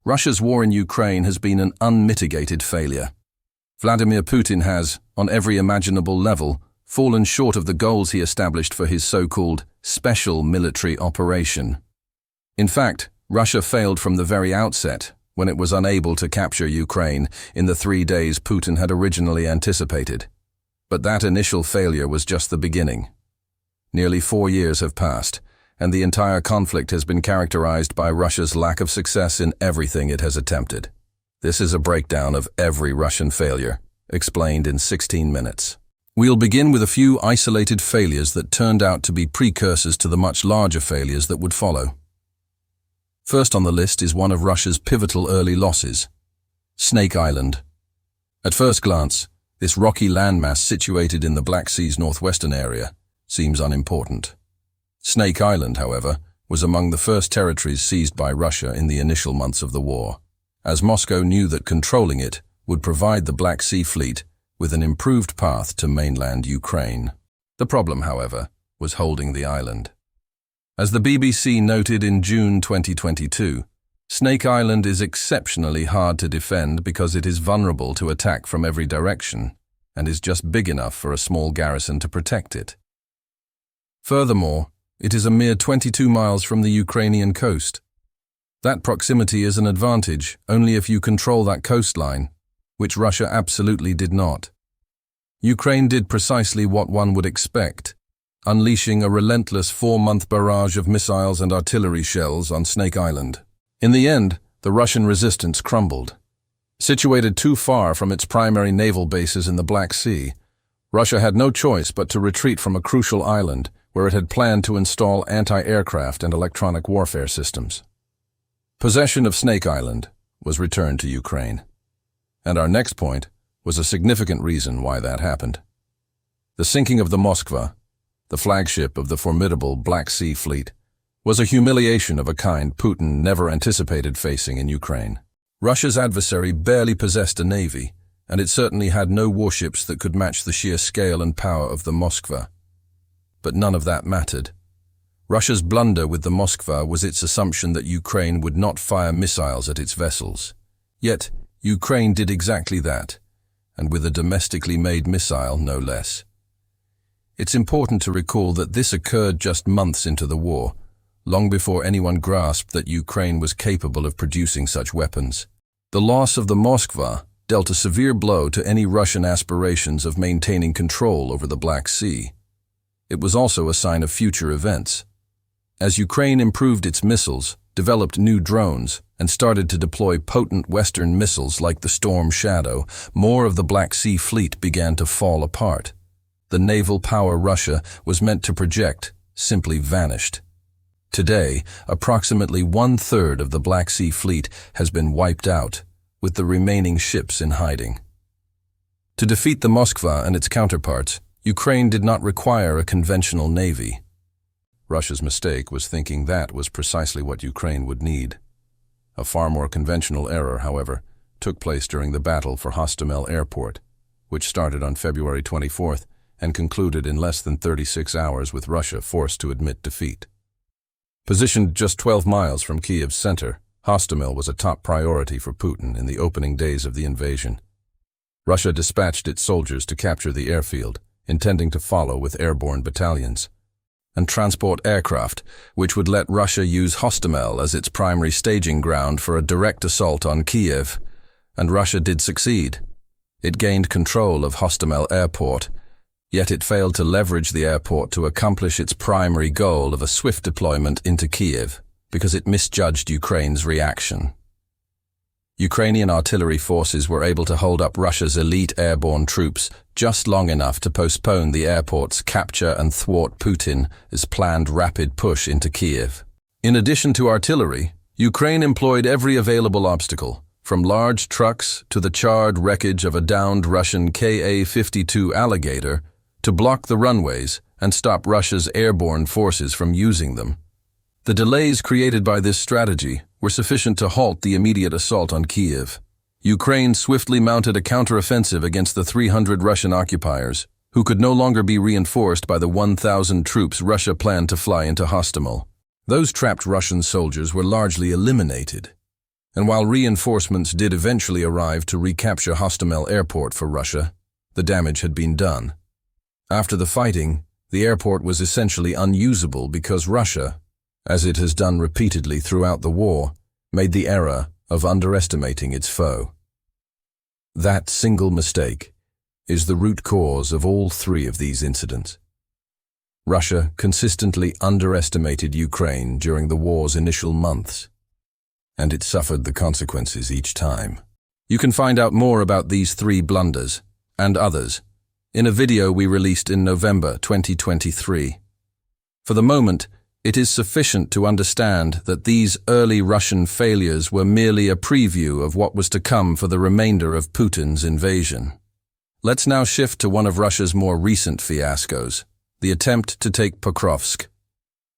Russia's war in Ukraine has been an unmitigated failure. Vladimir Putin has, on every imaginable level, fallen short of the goals he established for his so-called special military operation. In fact, Russia failed from the very outset when it was unable to capture Ukraine in the 3 days Putin had originally anticipated. But that initial failure was just the beginning. Nearly 4 years have passed, and the entire conflict has been characterized by Russia's lack of success in everything it has attempted. This is a breakdown of every Russian failure, explained in 16 minutes. We'll begin with a few isolated failures that turned out to be precursors to the much larger failures that would follow. First on the list is one of Russia's pivotal early losses, Snake Island. At first glance, this rocky landmass situated in the Black Sea's northwestern area seems unimportant. Snake Island, however, was among the first territories seized by Russia in the initial months of the war, as Moscow knew that controlling it would provide the Black Sea Fleet with an improved path to mainland Ukraine. The problem, however, was holding the island. As the BBC noted in June 2022, Snake Island is exceptionally hard to defend because it is vulnerable to attack from every direction and is just big enough for a small garrison to protect it. Furthermore, it is a mere 22 miles from the Ukrainian coast. That proximity is an advantage only if you control that coastline, which Russia absolutely did not. Ukraine did precisely what one would expect, unleashing a relentless 4-month barrage of missiles and artillery shells on Snake Island. In the end, the Russian resistance crumbled. Situated too far from its primary naval bases in the Black Sea, Russia had no choice but to retreat from a crucial island where it had planned to install anti-aircraft and electronic warfare systems. Possession of Snake Island was returned to Ukraine. And our next point was a significant reason why that happened. The sinking of the Moskva, the flagship of the formidable Black Sea Fleet, was a humiliation of a kind Putin never anticipated facing in Ukraine. Russia's adversary barely possessed a navy, and it certainly had no warships that could match the sheer scale and power of the Moskva. But none of that mattered. Russia's blunder with the Moskva was its assumption that Ukraine would not fire missiles at its vessels. Yet, Ukraine did exactly that, and with a domestically made missile, no less. It's important to recall that this occurred just months into the war, long before anyone grasped that Ukraine was capable of producing such weapons. The loss of the Moskva dealt a severe blow to any Russian aspirations of maintaining control over the Black Sea. It was also a sign of future events. As Ukraine improved its missiles, developed new drones, and started to deploy potent Western missiles like the Storm Shadow, more of the Black Sea Fleet began to fall apart. The naval power Russia was meant to project simply vanished. Today, approximately 1/3 of the Black Sea Fleet has been wiped out, with the remaining ships in hiding. To defeat the Moskva and its counterparts, Ukraine did not require a conventional navy. Russia's mistake was thinking that was precisely what Ukraine would need. A far more conventional error, however, took place during the battle for Hostomel Airport, which started on February 24th and concluded in less than 36 hours with Russia forced to admit defeat. Positioned just 12 miles from Kiev's center, Hostomel was a top priority for Putin in the opening days of the invasion. Russia dispatched its soldiers to capture the airfield, intending to follow with airborne battalions, and transport aircraft, which would let Russia use Hostomel as its primary staging ground for a direct assault on Kiev. And Russia did succeed. It gained control of Hostomel Airport, yet it failed to leverage the airport to accomplish its primary goal of a swift deployment into Kiev, because it misjudged Ukraine's reaction. Ukrainian artillery forces were able to hold up Russia's elite airborne troops just long enough to postpone the airport's capture and thwart Putin's planned rapid push into Kiev. In addition to artillery, Ukraine employed every available obstacle, from large trucks to the charred wreckage of a downed Russian Ka-52 Alligator, to block the runways and stop Russia's airborne forces from using them. The delays created by this strategy were sufficient to halt the immediate assault on Kiev. Ukraine swiftly mounted a counteroffensive against the 300 Russian occupiers, who could no longer be reinforced by the 1,000 troops Russia planned to fly into Hostomel. Those trapped Russian soldiers were largely eliminated. And while reinforcements did eventually arrive to recapture Hostomel Airport for Russia, the damage had been done. After the fighting, the airport was essentially unusable because Russia, as it has done repeatedly throughout the war, made the error of underestimating its foe. That single mistake is the root cause of all three of these incidents. Russia consistently underestimated Ukraine during the war's initial months, and it suffered the consequences each time. You can find out more about these three blunders, and others, in a video we released in November 2023. For the moment, it is sufficient to understand that these early Russian failures were merely a preview of what was to come for the remainder of Putin's invasion. Let's now shift to one of Russia's more recent fiascos, the attempt to take Pokrovsk.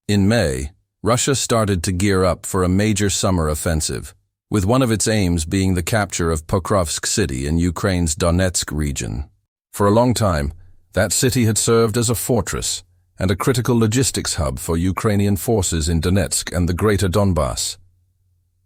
In May, Russia started to gear up for a major summer offensive, with one of its aims being the capture of Pokrovsk city in Ukraine's Donetsk region. For a long time, that city had served as a fortress and a critical logistics hub for Ukrainian forces in Donetsk and the greater Donbass.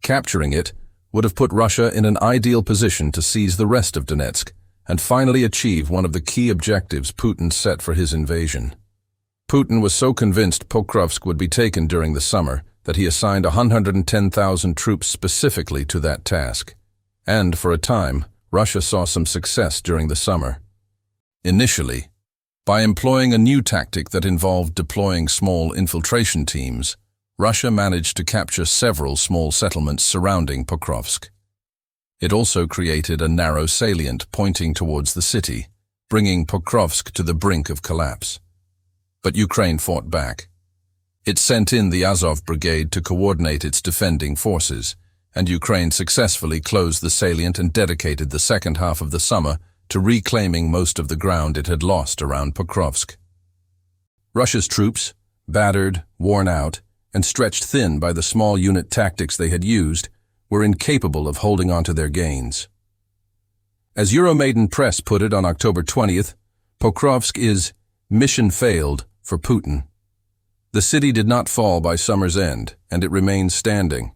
Capturing it would have put Russia in an ideal position to seize the rest of Donetsk and finally achieve one of the key objectives Putin set for his invasion. Putin was so convinced Pokrovsk would be taken during the summer that he assigned 110,000 troops specifically to that task. And, for a time, Russia saw some success during the summer. Initially, by employing a new tactic that involved deploying small infiltration teams, Russia managed to capture several small settlements surrounding Pokrovsk. It also created a narrow salient pointing towards the city, bringing Pokrovsk to the brink of collapse. But Ukraine fought back. It sent in the Azov Brigade to coordinate its defending forces, and Ukraine successfully closed the salient and dedicated the second half of the summer to reclaiming most of the ground it had lost around Pokrovsk. Russia's troops, battered, worn out, and stretched thin by the small unit tactics they had used, were incapable of holding on to their gains. As Euromaidan Press put it on October 20th, Pokrovsk is mission failed for Putin. The city did not fall by summer's end, and it remains standing.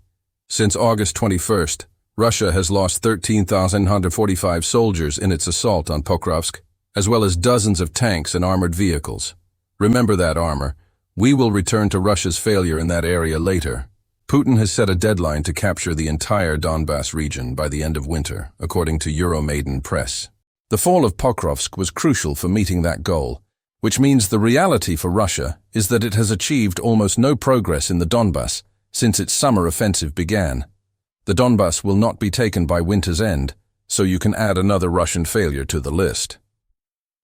Since August 21st, Russia has lost 13,145 soldiers in its assault on Pokrovsk, as well as dozens of tanks and armored vehicles. Remember that armor. We will return to Russia's failure in that area later. Putin has set a deadline to capture the entire Donbass region by the end of winter, according to Euromaidan Press. The fall of Pokrovsk was crucial for meeting that goal, which means the reality for Russia is that it has achieved almost no progress in the Donbass since its summer offensive began. The Donbass will not be taken by winter's end, so you can add another Russian failure to the list.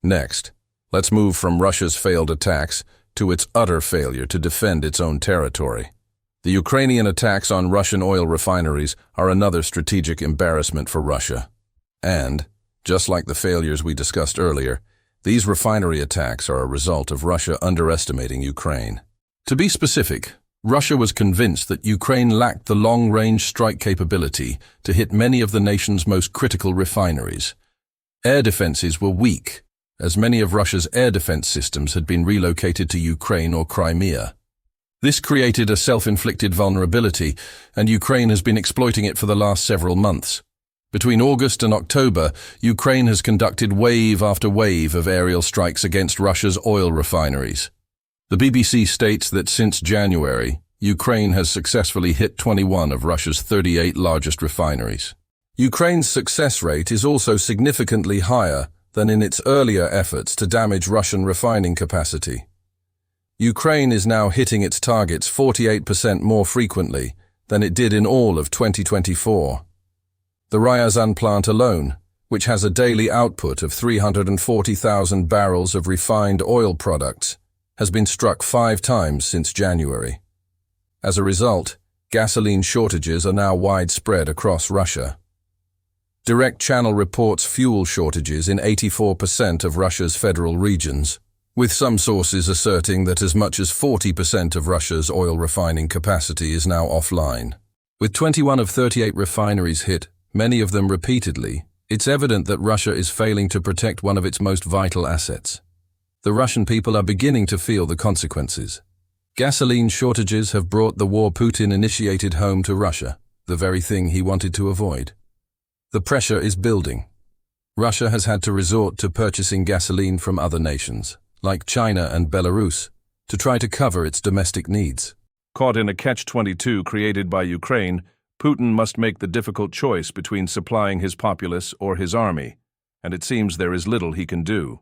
Next, let's move from Russia's failed attacks to its utter failure to defend its own territory. The Ukrainian attacks on Russian oil refineries are another strategic embarrassment for Russia. And, just like the failures we discussed earlier, these refinery attacks are a result of Russia underestimating Ukraine. To be specific, Russia was convinced that Ukraine lacked the long-range strike capability to hit many of the nation's most critical refineries. Air defenses were weak, as many of Russia's air defense systems had been relocated to Ukraine or Crimea. This created a self-inflicted vulnerability, and Ukraine has been exploiting it for the last several months. Between August and October, Ukraine has conducted wave after wave of aerial strikes against Russia's oil refineries. The BBC states that since January, Ukraine has successfully hit 21 of Russia's 38 largest refineries. Ukraine's success rate is also significantly higher than in its earlier efforts to damage Russian refining capacity. Ukraine is now hitting its targets 48% more frequently than it did in all of 2024. The Ryazan plant alone, which has a daily output of 340,000 barrels of refined oil products, has been struck 5 times since January. As a result, gasoline shortages are now widespread across Russia. Direct Channel reports fuel shortages in 84% of Russia's federal regions, with some sources asserting that as much as 40% of Russia's oil refining capacity is now offline. With 21 of 38 refineries hit, many of them repeatedly, it's evident that Russia is failing to protect one of its most vital assets. The Russian people are beginning to feel the consequences. Gasoline shortages have brought the war Putin initiated home to Russia. the very thing he wanted to avoid. The pressure is building. Russia has had to resort to purchasing gasoline from other nations, like China and Belarus, to try to cover its domestic needs. Caught in a catch-22 created by Ukraine, Putin must make the difficult choice between supplying his populace or his army, and it seems there is little he can do.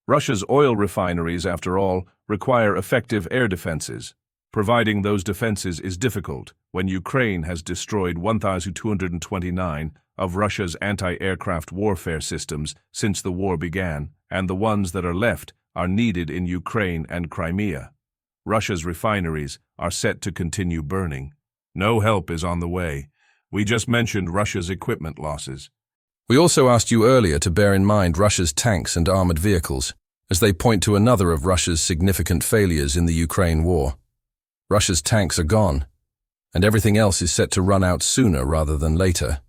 Russia's oil refineries, after all, require effective air defenses. Providing those defenses is difficult when Ukraine has destroyed 1,229 of Russia's anti-aircraft warfare systems since the war began, and the ones that are left are needed in Ukraine and Crimea. Russia's refineries are set to continue burning. No help is on the way. We just mentioned Russia's equipment losses. We also asked you earlier to bear in mind Russia's tanks and armored vehicles, as they point to another of Russia's significant failures in the Ukraine war. Russia's tanks are gone, and everything else is set to run out sooner rather than later.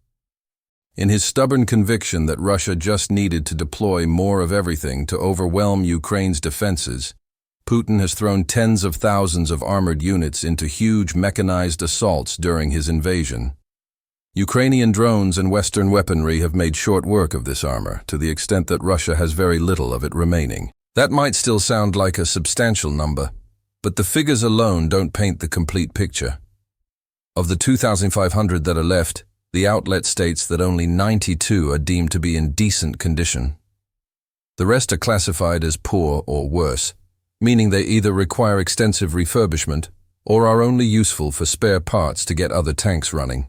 In his stubborn conviction that Russia just needed to deploy more of everything to overwhelm Ukraine's defenses, Putin has thrown tens of thousands of armored units into huge mechanized assaults during his invasion. Ukrainian drones and Western weaponry have made short work of this armor, to the extent that Russia has very little of it remaining. That might still sound like a substantial number, but the figures alone don't paint the complete picture. Of the 2,500 that are left, the outlet states that only 92 are deemed to be in decent condition. The rest are classified as poor or worse, meaning they either require extensive refurbishment or are only useful for spare parts to get other tanks running.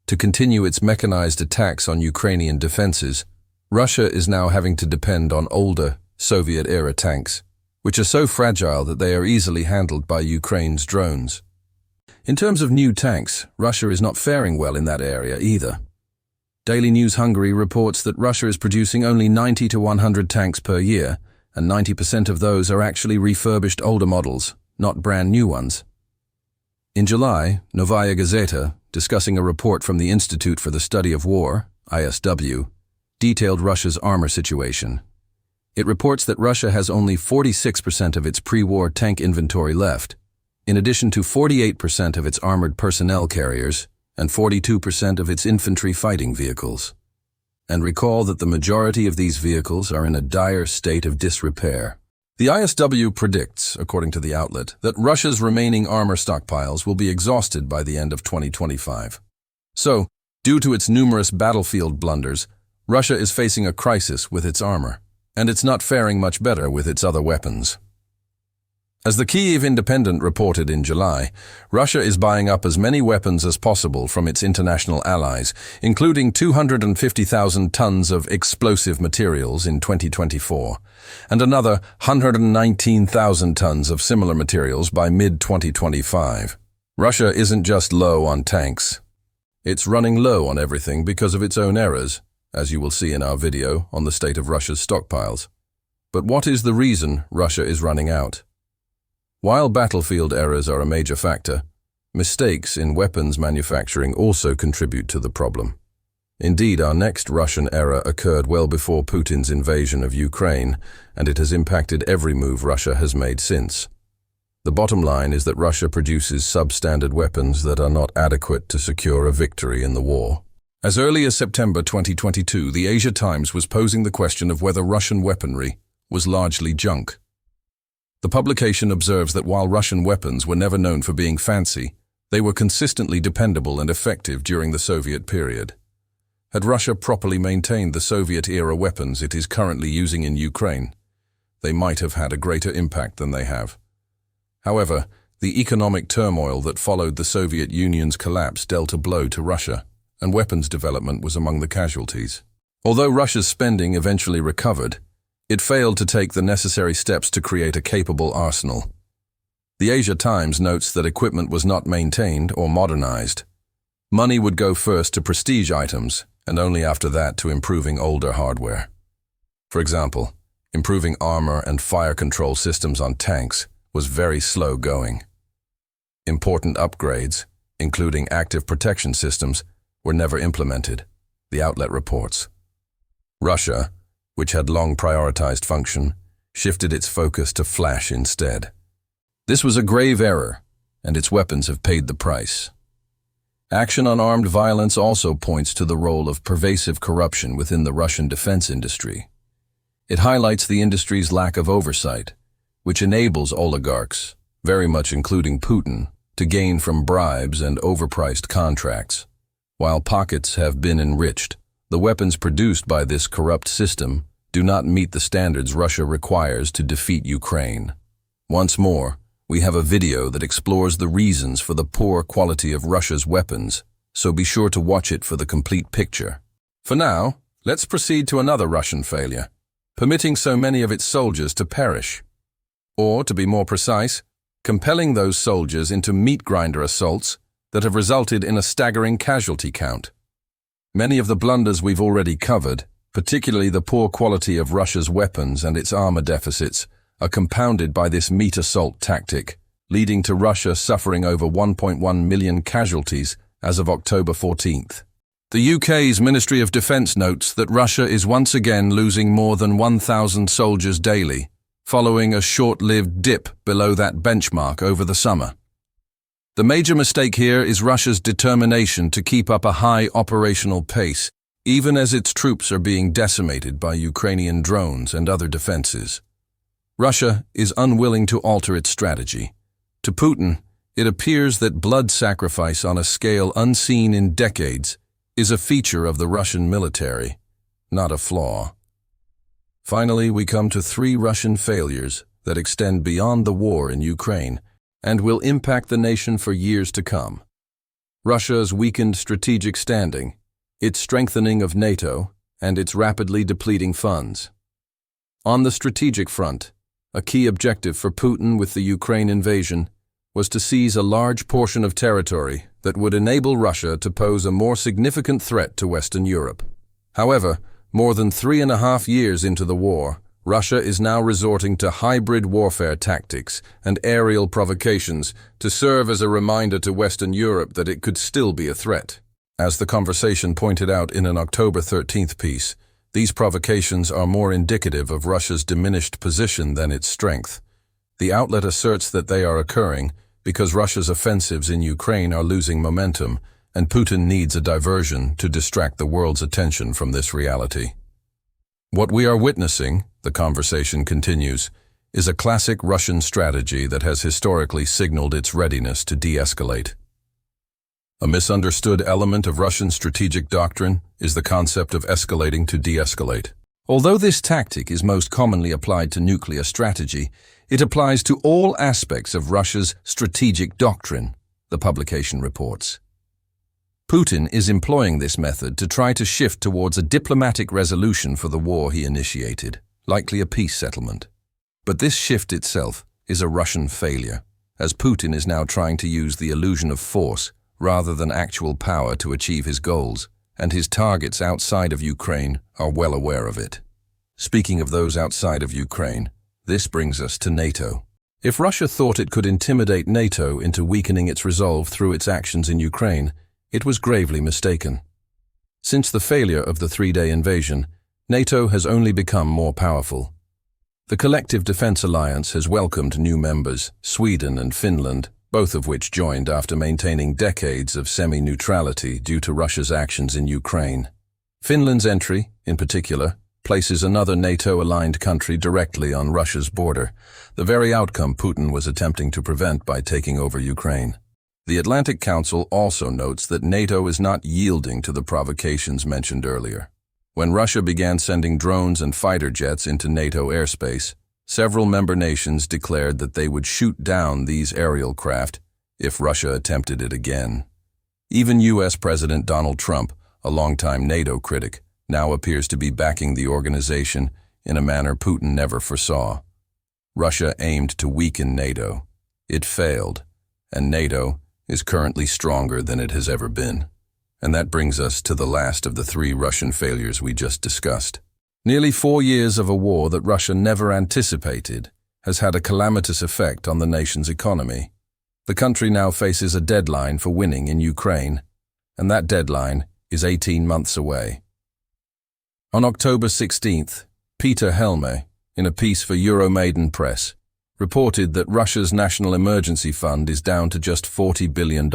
To continue its mechanized attacks on Ukrainian defenses, Russia is now having to depend on older, Soviet-era tanks, which are so fragile that they are easily handled by Ukraine's drones. In terms of new tanks, Russia is not faring well in that area either. Daily News Hungary reports that Russia is producing only 90 to 100 tanks per year, and 90% of those are actually refurbished older models, not brand new ones. In July, Novaya Gazeta, discussing a report from the Institute for the Study of War, ISW, detailed Russia's armor situation. It reports that Russia has only 46% of its pre-war tank inventory left, in addition to 48% of its armored personnel carriers and 42% of its infantry fighting vehicles. And recall that the majority of these vehicles are in a dire state of disrepair. The ISW predicts, according to the outlet, that Russia's remaining armor stockpiles will be exhausted by the end of 2025. So, due to its numerous battlefield blunders, Russia is facing a crisis with its armor, and it's not faring much better with its other weapons. As the Kyiv Independent reported in July, Russia is buying up as many weapons as possible from its international allies, including 250,000 tons of explosive materials in 2024, and another 119,000 tons of similar materials by mid-2025. Russia isn't just low on tanks. It's running low on everything because of its own errors, as you will see in our video on the state of Russia's stockpiles. But what is the reason Russia is running out? While battlefield errors are a major factor, mistakes in weapons manufacturing also contribute to the problem. Indeed, our next Russian error occurred well before Putin's invasion of Ukraine, and it has impacted every move Russia has made since. The bottom line is that Russia produces substandard weapons that are not adequate to secure a victory in the war. As early as September 2022, the Asia Times was posing the question of whether Russian weaponry was largely junk. The publication observes that while Russian weapons were never known for being fancy, they were consistently dependable and effective during the Soviet period. Had Russia properly maintained the Soviet-era weapons it is currently using in Ukraine, they might have had a greater impact than they have. However, the economic turmoil that followed the Soviet Union's collapse dealt a blow to Russia, and weapons development was among the casualties. Although Russia's spending eventually recovered, it failed to take the necessary steps to create a capable arsenal. The Asia Times notes that equipment was not maintained or modernized. Money would go first to prestige items, and only after that to improving older hardware. For example, improving armor and fire control systems on tanks was very slow going. Important upgrades, including active protection systems, were never implemented, the outlet reports. Russia, which had long prioritized function, shifted its focus to flash instead. This was a grave error, and its weapons have paid the price. Action on armed violence also points to the role of pervasive corruption within the Russian defense industry. It highlights the industry's lack of oversight, which enables oligarchs, very much including Putin, to gain from bribes and overpriced contracts. While pockets have been enriched, the weapons produced by this corrupt system do not meet the standards Russia requires to defeat Ukraine. Once more, we have a video that explores the reasons for the poor quality of Russia's weapons, so be sure to watch it for the complete picture. For now, let's proceed to another Russian failure, permitting so many of its soldiers to perish. Or, to be more precise, compelling those soldiers into meat grinder assaults that have resulted in a staggering casualty count. Many of the blunders we've already covered, particularly the poor quality of Russia's weapons and its armor deficits, are compounded by this meat assault tactic, leading to Russia suffering over 1.1 million casualties as of October 14th. The UK's Ministry of Defence notes that Russia is once again losing more than 1,000 soldiers daily, following a short-lived dip below that benchmark over the summer. The major mistake here is Russia's determination to keep up a high operational pace, even as its troops are being decimated by Ukrainian drones and other defenses. Russia is unwilling to alter its strategy. To Putin, it appears that blood sacrifice on a scale unseen in decades is a feature of the Russian military, not a flaw. Finally, we come to 3 Russian failures that extend beyond the war in Ukraine and will impact the nation for years to come. Russia's weakened strategic standing, its strengthening of NATO, and its rapidly depleting funds. On the strategic front, a key objective for Putin with the Ukraine invasion was to seize a large portion of territory that would enable Russia to pose a more significant threat to Western Europe. However, more than 3.5 years into the war, Russia is now resorting to hybrid warfare tactics and aerial provocations to serve as a reminder to Western Europe that it could still be a threat. As the conversation pointed out in an October 13th piece, these provocations are more indicative of Russia's diminished position than its strength. The outlet asserts that they are occurring because Russia's offensives in Ukraine are losing momentum, and Putin needs a diversion to distract the world's attention from this reality. What we are witnessing, the conversation continues, is a classic Russian strategy that has historically signaled its readiness to de-escalate. A misunderstood element of Russian strategic doctrine is the concept of escalating to de-escalate. Although this tactic is most commonly applied to nuclear strategy, it applies to all aspects of Russia's strategic doctrine, the publication reports. Putin is employing this method to try to shift towards a diplomatic resolution for the war he initiated, likely a peace settlement. But this shift itself is a Russian failure, as Putin is now trying to use the illusion of force rather than actual power to achieve his goals, and his targets outside of Ukraine are well aware of it. Speaking of those outside of Ukraine, this brings us to NATO. If Russia thought it could intimidate NATO into weakening its resolve through its actions in Ukraine, it was gravely mistaken. Since the failure of the 3-day invasion, NATO has only become more powerful. The Collective Defense Alliance has welcomed new members, Sweden and Finland, both of which joined after maintaining decades of semi-neutrality due to Russia's actions in Ukraine. Finland's entry, in particular, places another NATO-aligned country directly on Russia's border, the very outcome Putin was attempting to prevent by taking over Ukraine. The Atlantic Council also notes that NATO is not yielding to the provocations mentioned earlier. When Russia began sending drones and fighter jets into NATO airspace, several member nations declared that they would shoot down these aerial craft if Russia attempted it again. Even U.S. President Donald Trump, a longtime NATO critic, now appears to be backing the organization in a manner Putin never foresaw. Russia aimed to weaken NATO. It failed, and NATO is currently stronger than it has ever been. And that brings us to the last of the 3 Russian failures we just discussed. Nearly 4 years of a war that Russia never anticipated has had a calamitous effect on the nation's economy. The country now faces a deadline for winning in Ukraine, and that deadline is 18 months away. On October 16th, Peter Helme, in a piece for Euromaidan Press, reported that Russia's National Emergency Fund is down to just $40 billion.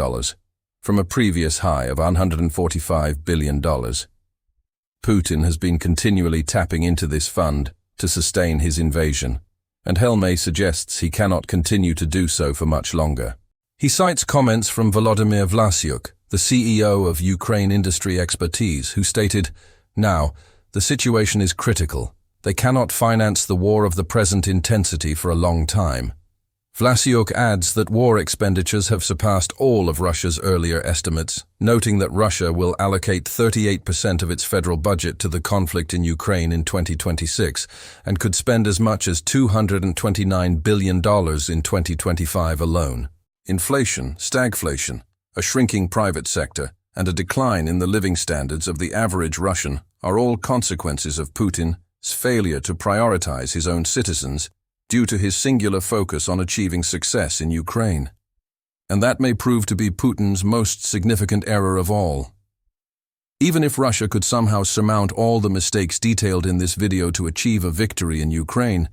from a previous high of $145 billion. Putin has been continually tapping into this fund to sustain his invasion, and Helme suggests he cannot continue to do so for much longer. He cites comments from Volodymyr Vlasyuk, the CEO of Ukraine Industry Expertise, who stated, "Now, the situation is critical. They cannot finance the war of the present intensity for a long time." Vlasyuk adds that war expenditures have surpassed all of Russia's earlier estimates, noting that Russia will allocate 38% of its federal budget to the conflict in Ukraine in 2026 and could spend as much as $229 billion in 2025 alone. Inflation, stagflation, a shrinking private sector, and a decline in the living standards of the average Russian are all consequences of Putin's failure to prioritize his own citizens due to his singular focus on achieving success in Ukraine. And that may prove to be Putin's most significant error of all. Even if Russia could somehow surmount all the mistakes detailed in this video to achieve a victory in Ukraine,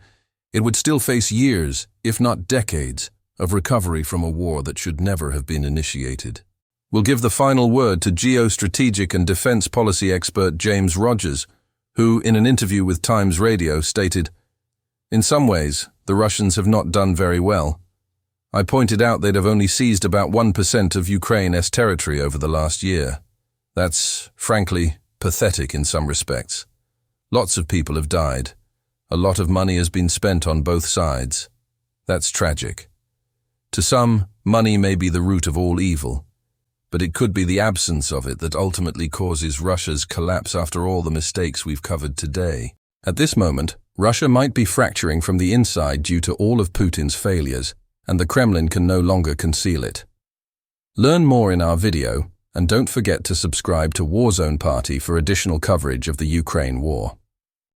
it would still face years, if not decades, of recovery from a war that should never have been initiated. We'll give the final word to geostrategic and defense policy expert James Rogers, who, in an interview with Times Radio, stated, "In some ways, the Russians have not done very well. I pointed out they'd have only seized about 1% of Ukraine's territory over the last year. That's, frankly, pathetic in some respects. Lots of people have died. A lot of money has been spent on both sides. That's tragic. To some, money may be the root of all evil, but it could be the absence of it that ultimately causes Russia's collapse after all the mistakes we've covered today. At this moment, Russia might be fracturing from the inside due to all of Putin's failures, and the Kremlin can no longer conceal it." Learn more in our video, and don't forget to subscribe to Warzone Party for additional coverage of the Ukraine war.